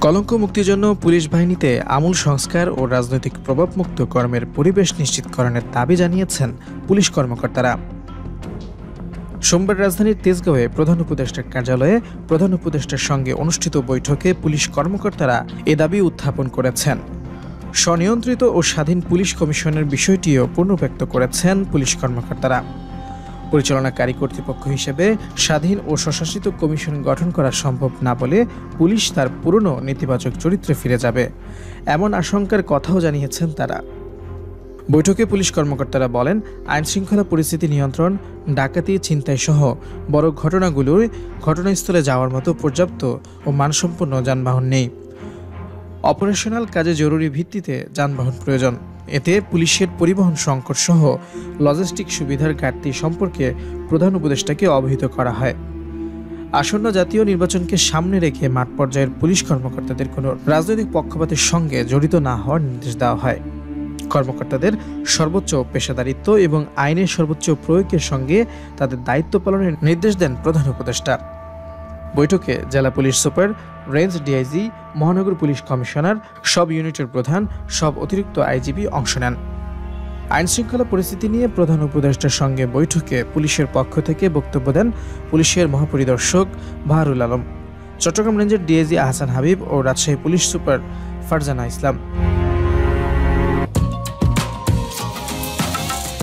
কলঙ্ক মুক্তির জন্য পুলিশ বাহিনীতে আমূল সংস্কার ও রাজনৈতিক প্রভাবমুক্ত কর্মের পরিবেশ নিশ্চিতকরণের দাবি জানিয়েছেন পুলিশ কর্মকর্তারা। সোমবার রাজধানীর তেজগাঁওয়ে প্রধান উপদেষ্টার কার্যালয়ে প্রধান উপদেষ্টার সঙ্গে অনুষ্ঠিত বৈঠকে পুলিশ কর্মকর্তারা এ দাবি উত্থাপন করেছেন। স্বনিয়ন্ত্রিত ও স্বাধীন পুলিশ কমিশনের বিষয়টিও পুনর্ব্যক্ত করেছেন পুলিশ কর্মকর্তারা। পরিচালনাকারী কর্তৃপক্ষ হিসেবে স্বাধীন ও স্বশাসিত কমিশন গঠন করা সম্ভব না বলে পুলিশ তার পুরনো নেতিবাচক চরিত্রে ফিরে যাবে এমন আশঙ্কার কথাও জানিয়েছেন তারা। বৈঠকে পুলিশ কর্মকর্তারা বলেন, আইনশৃঙ্খলা পরিস্থিতি নিয়ন্ত্রণ, ডাকাতি, ছিনতাই সহ বড় ঘটনাগুলোর ঘটনাস্থলে যাওয়ার মতো পর্যাপ্ত ও মানসম্পন্ন যানবাহন নেই। অপারেশনাল কাজে জরুরি ভিত্তিতে যানবাহন প্রয়োজন। এতে পুলিশের পরিবহন সংকট সহ লজিস্টিক সুবিধার ঘাটতি সম্পর্কে প্রধান উপদেষ্টাকে অবহিত করা হয়। আসন্ন জাতীয় নির্বাচনকে সামনে রেখে মাঠ পর্যায়ের পুলিশ কর্মকর্তাদের কোনো রাজনৈতিক পক্ষপাতের সঙ্গে জড়িত না হওয়ার নির্দেশ দেওয়া হয়। কর্মকর্তাদের সর্বোচ্চ পেশাদারিত্ব এবং আইনের সর্বোচ্চ প্রয়োগের সঙ্গে তাদের দায়িত্ব পালনের নির্দেশ দেন প্রধান উপদেষ্টা। বৈঠকে জেলা পুলিশ সুপার, রেঞ্জ ডিআইজি, মহানগর পুলিশ কমিশনার, সব ইউনিটের প্রধান, সব অতিরিক্ত আইজিপি অংশ নেন। আইনশৃঙ্খলা পরিস্থিতি নিয়ে প্রধান উপদেষ্টার সঙ্গে বৈঠকে পুলিশের পক্ষ থেকে বক্তব্য দেন পুলিশের মহাপরিদর্শক বাহারুল আলম, চট্টগ্রাম রেঞ্জের ডিআইজি আহসান হাবিব ও রাজশাহী পুলিশ সুপার ফারজানা ইসলাম।